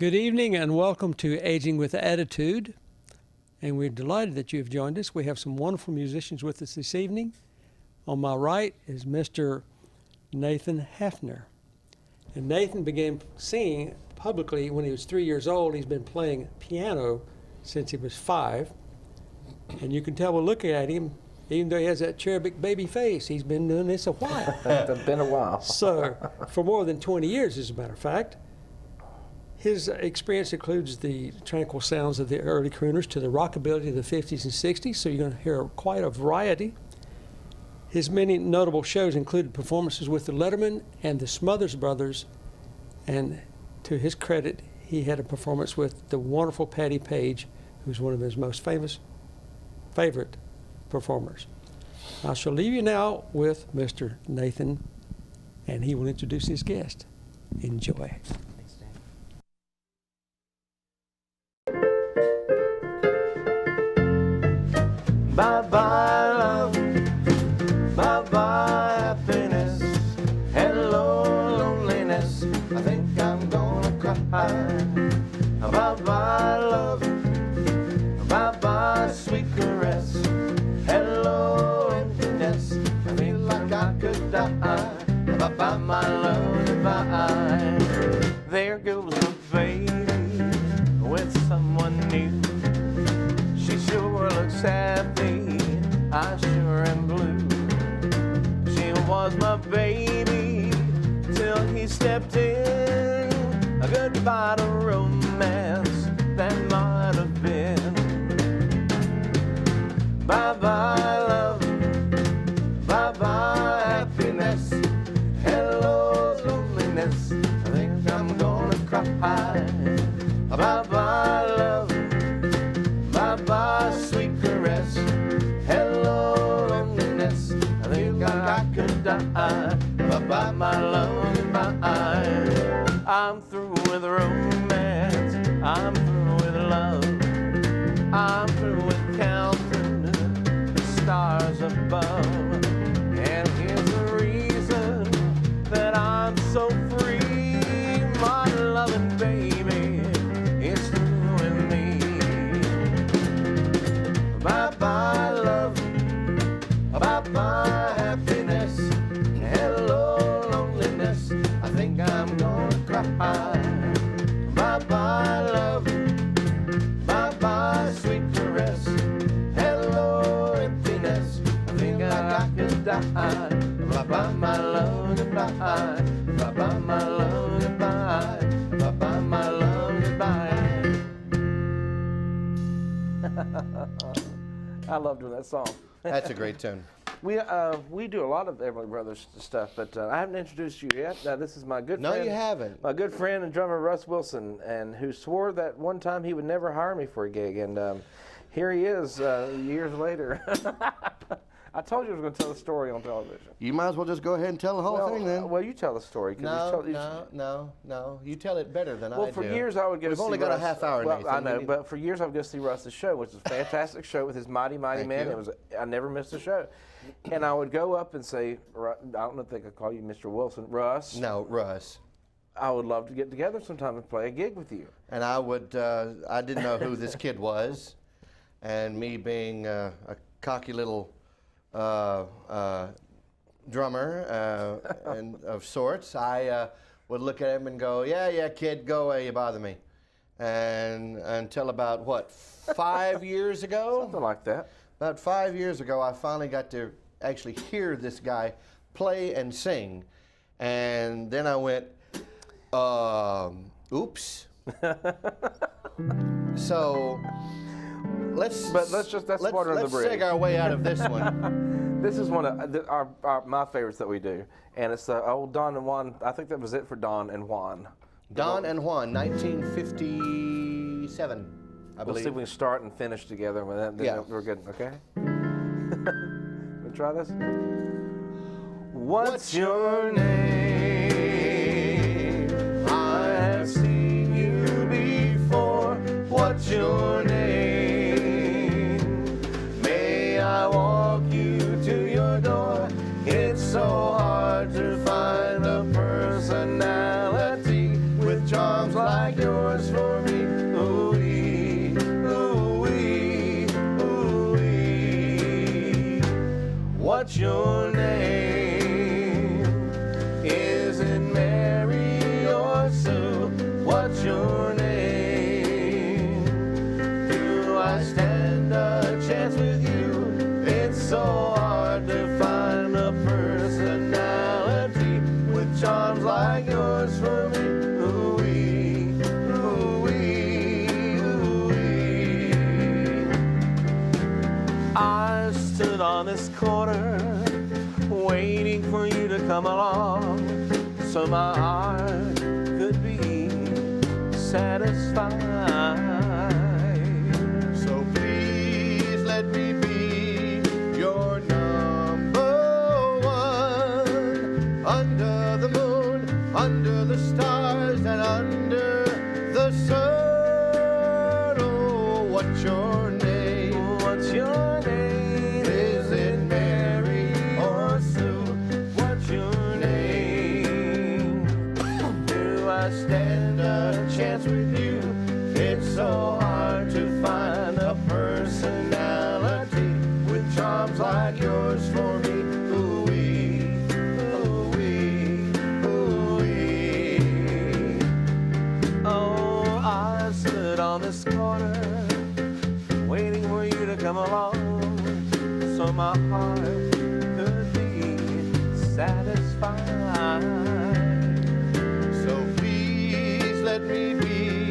Good evening and welcome to Aging with Attitude. And we're delighted that you have joined us. We have some wonderful musicians with us this evening. On my right is Mr. Nathan Hefner. And Nathan began singing publicly when he was 3 years old. He's been playing piano since he was 5. And you can tell by looking at him, even though he has that cherubic baby face, he's been doing this a while. It's been a while. So, for more than 20 years, as a matter of fact. His experience includes the tranquil sounds of the early crooners to the rockabilly of the 50s and 60s, so you're going to hear quite a variety. His many notable shows included performances with the Letterman and the Smothers Brothers, and to his credit, he had a performance with the wonderful Patti Page, who's one of his most favorite performers. I shall leave you now with Mr. Nathan, and he will introduce his guest. Enjoy. Bye-bye love, bye-bye happiness, hello loneliness, I think I'm gonna cry. Bye-bye love, bye-bye sweet caress, hello emptiness, I feel like I could die. Bye-bye my love, goodbye. There goes my baby with someone new. She sure looks happy, I sure am blue. She was my baby till he stepped in. A goodbye to romance that might have been. Bye-bye love, bye-bye happiness, hello loneliness, I think I'm gonna cry. Bye-bye love, bye-bye sweet caress, hello loneliness, I think I could die. Bye-bye my love, goodbye. I'm through with romance, I'm through with love, I'm through with counting the stars above. And here's the reason that I'm so free, my loving baby is through with me. Bye-bye love, bye-bye happiness, hello loneliness, I think I'm gonna cry. Bye-bye love, bye-bye sweet caress, hello emptiness, I think I could die. Bye-bye my love, goodbye. Bye-bye my love, goodbye. Bye-bye my love, goodbye. I love doing that song. That's a great tune. We do a lot of Everly Brothers stuff, but I haven't introduced you yet. This is my good friend. No, you haven't. My good friend and drummer Russ Wilson, and who swore that one time he would never hire me for a gig, and here he is years later. I told you I was going to tell the story on television. You might as well just go ahead and tell the whole thing then. Well, you tell the story. No. You tell it better than I do. Well, for years I would go to see Russ. We've only got a half hour, Well, Nathan. I know, but for years I would go see Russ's show, which was a fantastic show with his Mighty Thank Man. you. I never missed a show. And I would go up and say, I don't know if they could call you Mr. Wilson, Russ. No, Russ. I would love to get together sometime and play a gig with you. And I would, I didn't know who this kid was. And me being a cocky little drummer and of sorts, I would look at him and go, yeah, kid, go away, you bother me. And until about, what, 5 years ago? Something like that. About 5 years ago, I finally got to actually hear this guy play and sing. And then I went, oops. So let's water under the bridge. Let's take our way out of this one. This is one of my favorites that we do, and it's the old Don and Juan. I think that was it for Don and Juan. Don and Juan, 1957, I believe. We'll see if we can start and finish together. Then we're good. Okay. We'll try this. What's your name? I have seen you before. What's your name? May I walk you to your door? It's so hard to find a personality with charms like yours for What's your name? Is it Mary or Sue? What's your name? Do I stand a chance with you? It's so hard to find a personality with charms like yours for me. Ooh-wee, ooh-wee, ooh-wee. I stood on this corner waiting for you to come along so my heart could be satisfied. So please let me be your number one. Under the moon, under the stars, and under the sun. Oh, what's your name? What's your name? Is it Mary or Sue? What's your name? Do I stand a chance with you? It's so hard to find a personality with charms like yours for me. Ooh-wee, ooh-wee, ooh-wee. Oh, I stood on this corner waiting for you to come along so my heart could be satisfied. So please let me be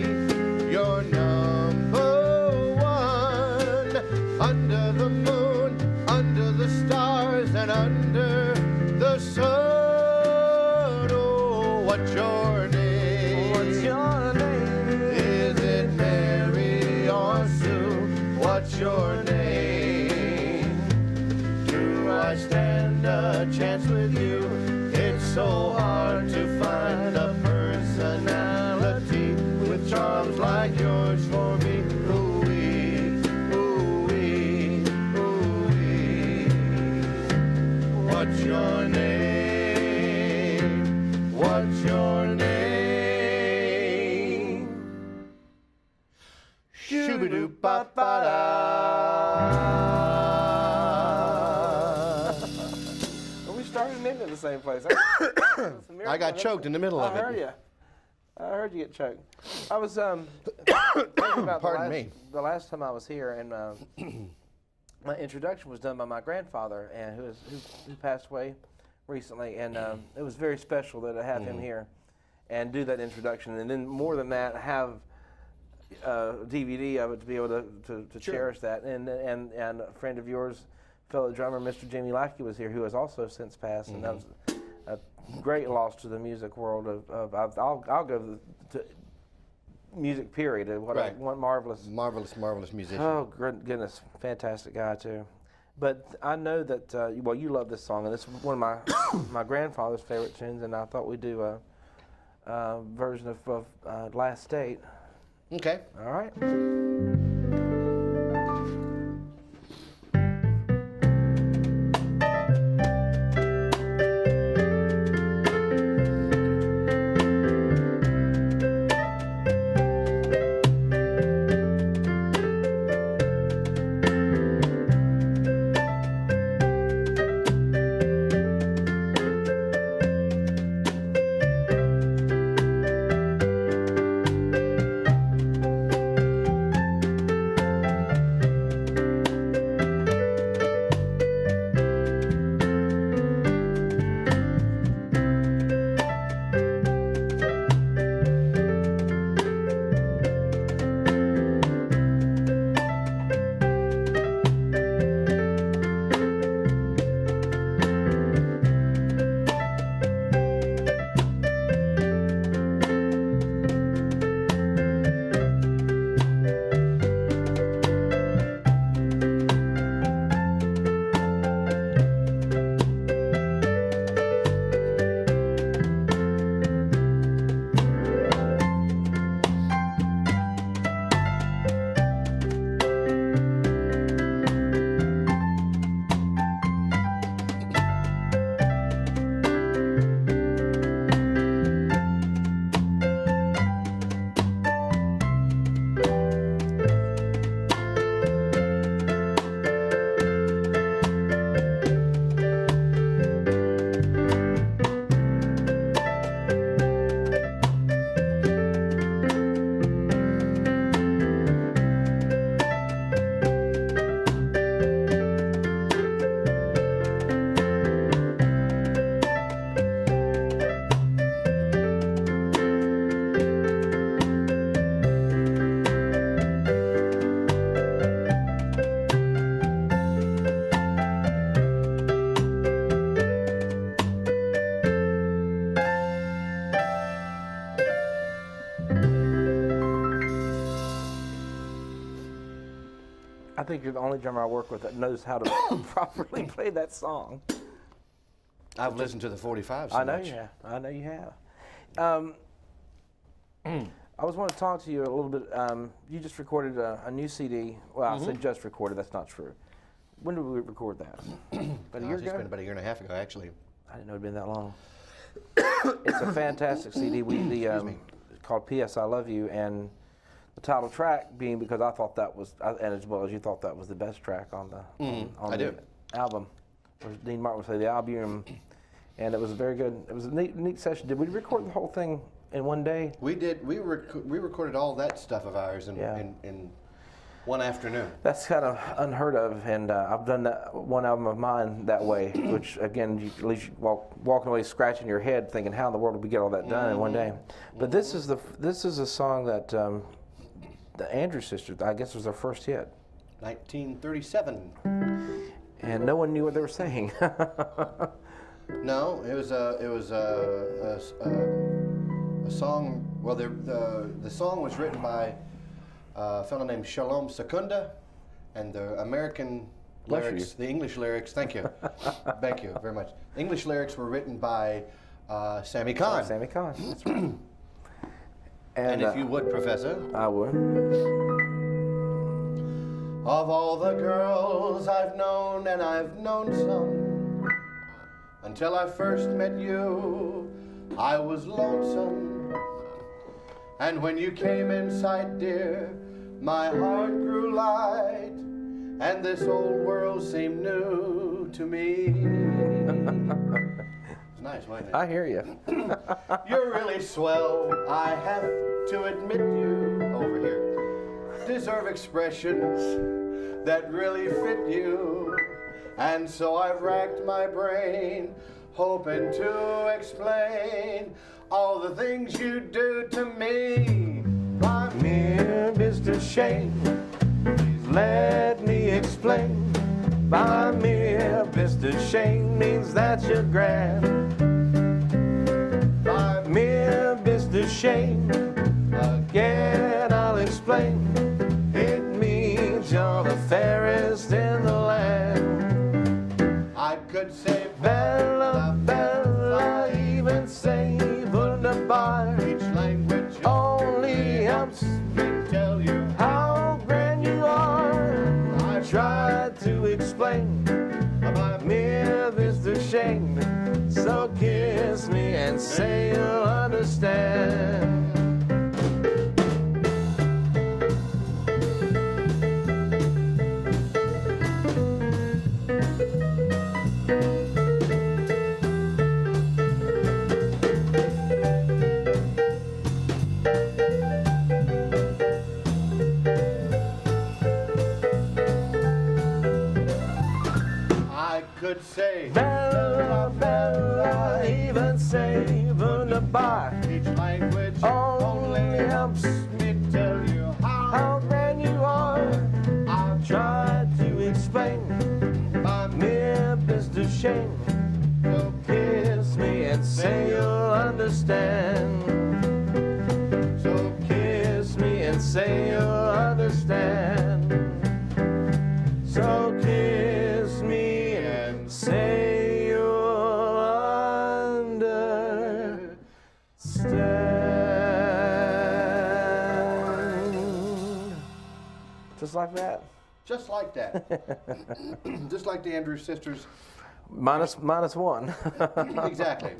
your number one. Under the moon, under the stars, and under the sun. Oh, what's your name? What's your name? Is it Mary or Sue? What's your name? Do I stand a chance with you? It's so hard to find a personality with charms like yours for me. Ooh-wee, ooh-wee, ooh-wee. What's your name? What's your name? Shoo-ba-doo-ba-ba-da. Well, we started and ended in the same place. I got choked in the middle of I heard it. you. I heard you get choked. I was thinking about Pardon the last time I was here, and my introduction was done by my grandfather, and who passed away recently, and it was very special that I have him here and do that introduction, and then more than that, have a DVD of it to be able to Sure. cherish that, and a friend of yours, fellow drummer, Mr. Jimmy Lackey, was here, who has also since passed, and that was a great loss to the music world. I'll go to music period. What Right. one marvelous. Marvelous musician. Oh goodness, fantastic guy too. But I know that well, you love this song, and it's one of my my grandfather's favorite tunes, and I thought we'd do a version of Last State. Okay. All right. I think you're the only drummer I work with that knows how to properly play that song. I've listened to the 45 so I know much. you have. I know you have. I was wanting to talk to you a little bit. You just recorded a new CD. Well, I said just recorded. That's not true. When did we record that? About a year It's ago? been about a year and a half ago, actually. I didn't know it'd been that long. It's a fantastic CD. It's called P.S. I Love You, and the title track being because I thought that was, and as well as you thought that was the best track on the on I the do. album. Or Dean Martin would say the album, and it was very good. It was a neat session. Did we record the whole thing in one day? We did. We recorded all that stuff of ours in one afternoon. That's kind of unheard of, and I've done that one album of mine that way, which again, at least you walking away scratching your head, thinking, how in the world did we get all that done in one day? But this is a song that the Andrews Sisters, I guess, was their first hit, 1937. and no one knew what they were saying. No, it was a song. Well, the song was written by a fellow named Shalom Secunda, and the American Bless lyrics, you. the English lyrics. Thank you, thank you very much. The English lyrics were written by Sammy Cahn. Sammy Cahn. That's right. And if you would, Professor. I would. Of all the girls I've known, and I've known some, until I first met you, I was lonesome. And when you came in sight, dear, my heart grew light, and this old world seemed new to me. It's nice, wasn't it? I hear you. You're really swell, I have to admit you, over here, deserve expressions that really fit you. And so I've racked my brain, hoping to explain all the things you do to me. My mere Mr. Shayne, please let me explain. My mere Mr. Shayne means that you're grand. My mere Mr. Shayne, again I'll explain. It means you're the fairest in the land. I could say Bella, Bella, even say wunderbar. Each language only helps me tell you how grand you are. I tried to explain about mere Mr. Shayne, so kiss me and say you'll understand. Could say Bella, Bella, even say wunderbar. Each language only helps me tell you how grand you are. I've tried to explain my mere Mr. Shayne, so kiss me and say you'll understand. So kiss me and say you'll understand. So kiss me and say you'll understand. Just like that. Just like that. Just like the Andrews Sisters. Minus one. Exactly.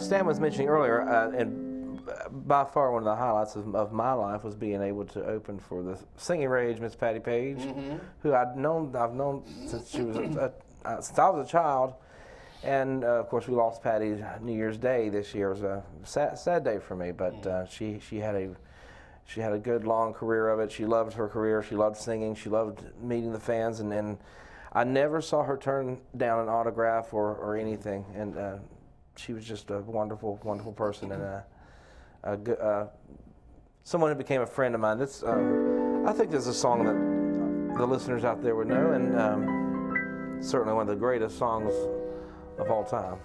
Stan was mentioning earlier, and by far one of the highlights of my life was being able to open for the singing rage Miss Patty Page, who I've known since she was since I was a child, and of course we lost Patty New Year's Day this year. It was a sad day for me, but she had a good long career of it. She loved her career. She loved singing. She loved meeting the fans, and I never saw her turn down an autograph or anything. And she was just a wonderful, wonderful person, and someone who became a friend of mine. This, I think, this is a song that the listeners out there would know, and certainly one of the greatest songs of all time.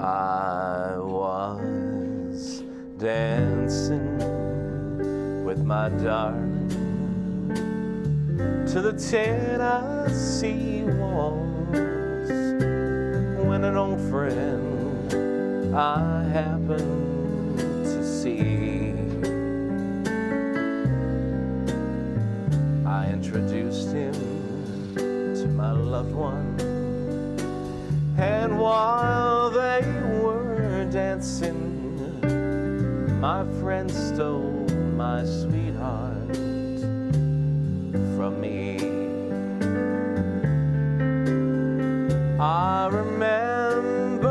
I was dancing with my darling to the Tennessee waltz, when an old friend I happened to see, I introduced him to my loved one, and while they were dancing, my friend stole my sweetheart from me. I remember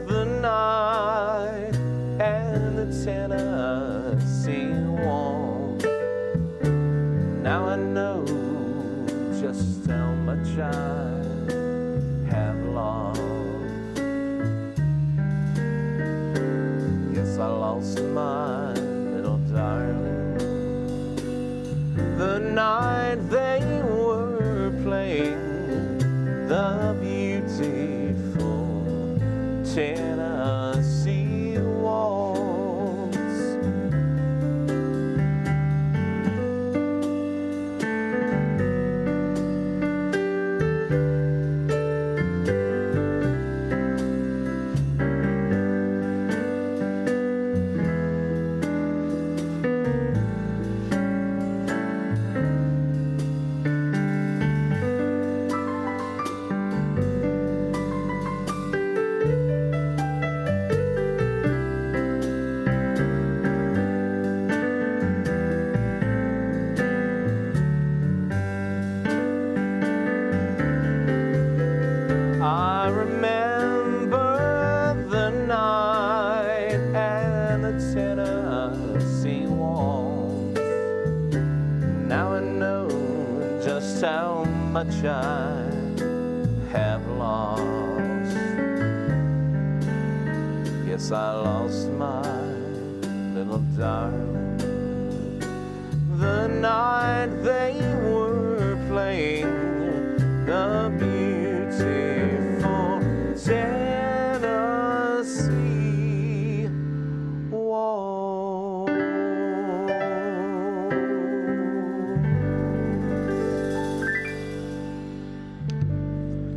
the night and the Tennessee waltz. Now I know just how much I have lost. Yes, I lost my little darling the night they were playing the beautiful Tennessee waltz. I remember the night and the Tennessee waltz. Now I know just how much I have lost. Yes, I lost my little darling the night they were playing the beautiful Tennessee waltz.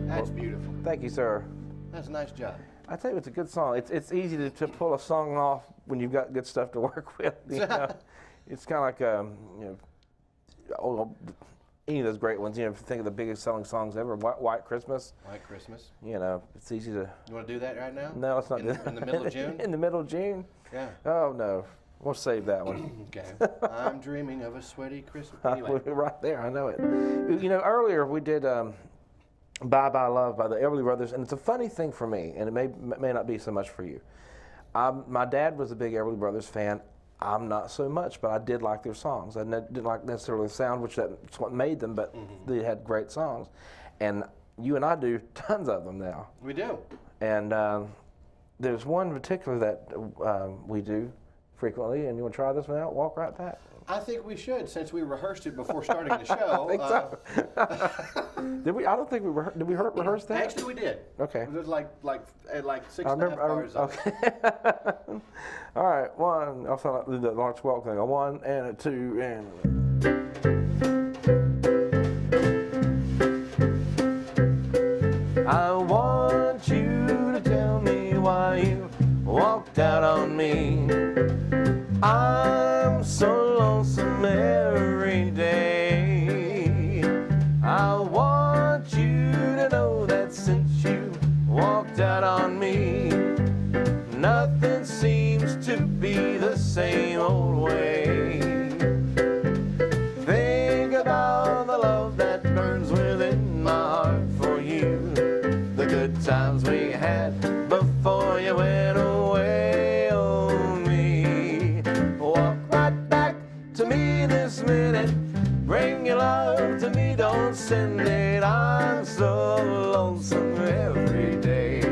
That's beautiful. Thank you, sir. That's a nice job. I tell you, it's a good song. It's easy to pull a song off when you've got good stuff to work with. You know? It's kind of like any of those great ones. You know, if you think of the biggest selling songs ever, White Christmas. White Christmas. You know, it's easy to. You want to do that right now? No, it's not. In the middle of June? In the middle of June. Yeah. Oh no, we'll save that one. Okay. I'm dreaming of a sweaty Christmas. Anyway. Right there, I know it. You know, earlier we did "Bye Bye Love" by the Everly Brothers, and it's a funny thing for me, and it may not be so much for you. My dad was a big Everly Brothers fan. I'm not so much, but I did like their songs. I didn't like necessarily the sound, which that's what made them, but they had great songs. And you and I do tons of them now. We do. And there's one in particular that we do frequently, and you want to try this one out? Walk Right Back. I think we should, since we rehearsed it before starting the show. I think so. Did we? I don't think we did. We rehearse that? Actually, we did. Okay. It was like 6.5 bars of it. Okay. All right. One. I'll sound like the Lawrence Welk thing. A 1 and a 2 and. I want you to tell me why you walked out on me. I'm so lonesome every day. I want you to know that since you walked out on me, nothing seems to be the same old way. Think about the love that burns within my heart for you, the good times we had before you went away. Oh, me, walk right back to me this minute. Bring your love to me, don't send it. I'm so lonesome every day.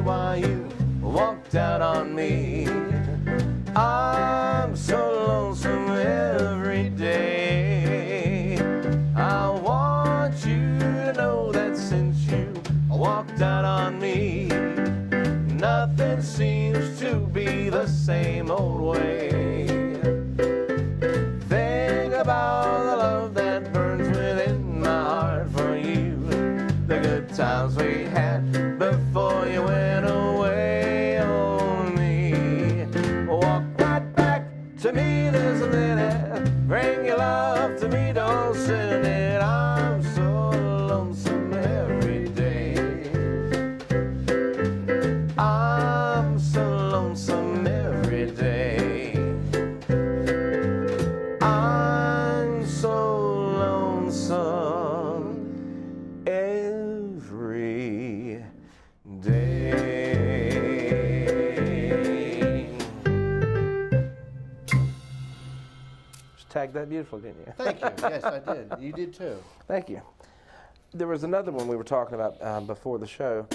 why you walked out on me. I'm so lonesome every day. I want you to know that since you walked out on me, nothing seems to be the same old way. Think about the love that burns within my heart for you, the good times we had before you went away on me. Walk right back to me this minute, bring your love to me, don't sit in it. I'm so lonesome every day. I'm so lonesome every day. I'm so lonesome every day. Just tagged that beautiful, didn't you? Thank you. Yes, I did. You did too. Thank you. There was another one we were talking about before the show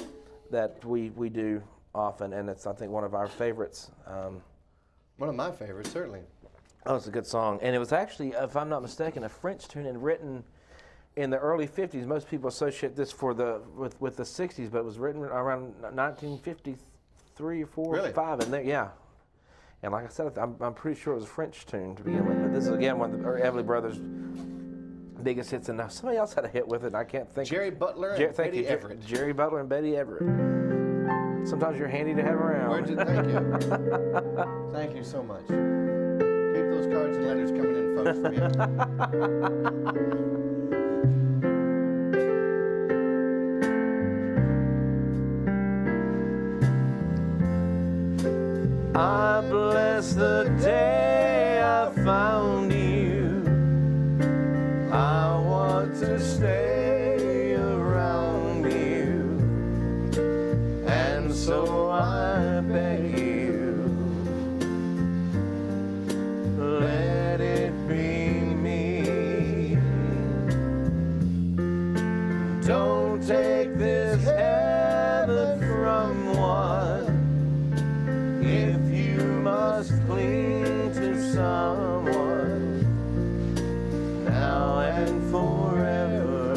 that we do often, and it's, I think, one of our favorites. One of my favorites, certainly. Oh, it's a good song. And it was actually, if I'm not mistaken, a French tune and written in the early 50s. Most people associate this with the 60s, but it was written around 1953 or 4 Really? or 5. And yeah. And like I said, I'm pretty sure it was a French tune to begin with. But this is, again, one of the Everly Brothers' biggest hits. And now somebody else had a hit with it, and I can't think. Jerry Butler and Thank Betty you, Everett. Jerry Butler and Betty Everett. Sometimes you're handy to have around. Thank you. Thank you so much. Keep those cards and letters coming in, folks, for you. I bless the day I found you. I want to stay around you, and so I beg you, let it be me. Don't take this heaven from one. If you must cling to someone now and forever,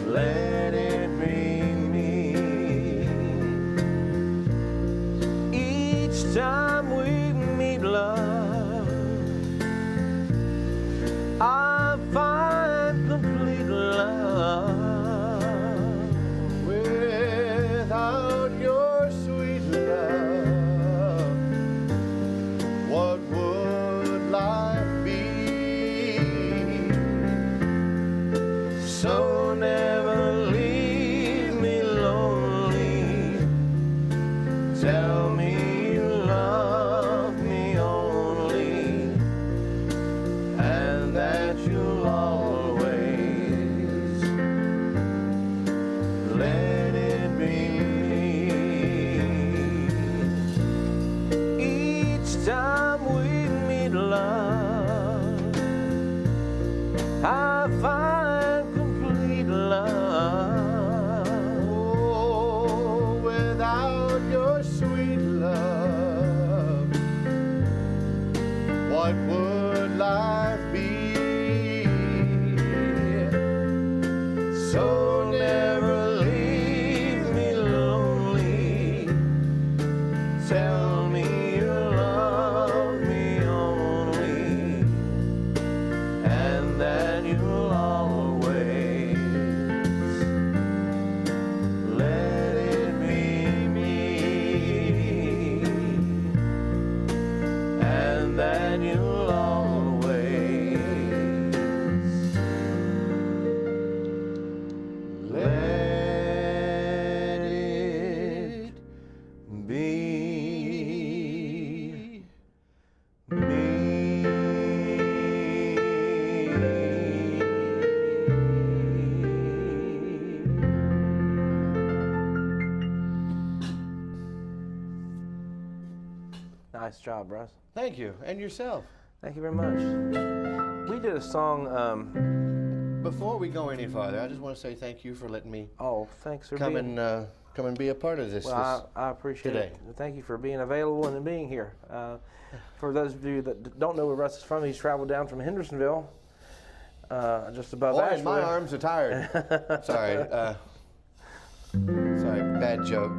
let it be me. Each time we meet, love, I find complete love. Without your sweet love, what would life be? So never leave me lonely. Tell me you love me only, and that you'll always let it be me. Each time we meet, love, I find complete love. Oh, without your sweet love, what would life be? So never leave me lonely. Tell me you love me only, and that you'll always let it be me, and that you'll always let it be Nice job, Russ. Thank you, and yourself. Thank you very much. We did a song Before we go any farther, I just want to say thank you for letting me Oh, thanks for come being. and be a part of this. Well, I appreciate today. it. Thank you for being available and being here. For those of you that don't know where Russ is from, he's traveled down from Hendersonville, just above Boy, Asheville. my arms are tired. Sorry. Sorry, bad joke.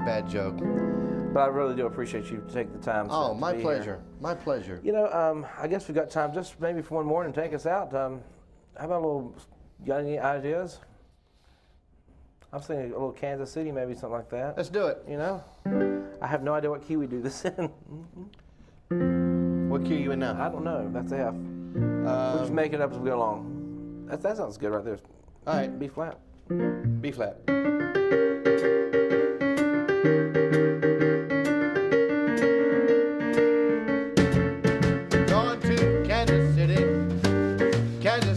But I really do appreciate you taking the time. Oh, to my be pleasure. here. My pleasure. You know, I guess we've got time just maybe for one more and take us out. How about a little, got any ideas? I was thinking a little Kansas City, maybe something like that. Let's do it. You know? I have no idea what key we do this in. What key are you in now? I don't know. That's F. We'll just make it up as we go along. That sounds good right there. All right. B flat. B flat. Going to Kansas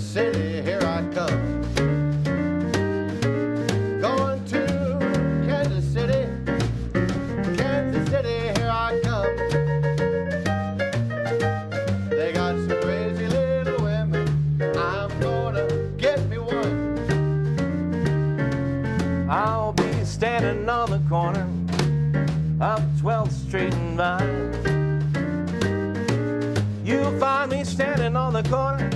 City, here I come. Going to Kansas City, here I come. They got some crazy little women, I'm gonna get me one. I'll be standing on the corner of 12th Street and Vine. You'll find me standing on the corner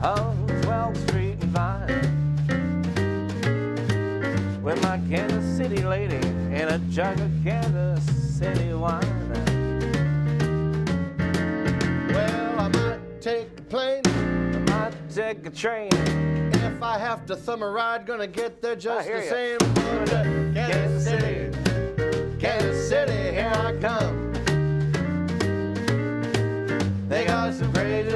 of 12th Street and Vine with my Kansas City lady and a jug of Kansas City wine. Well, I might take a plane. I might take a train. If I have to thumb a ride, gonna get there just hear the ya. same. Going to Kansas City, here I come. They got some crazy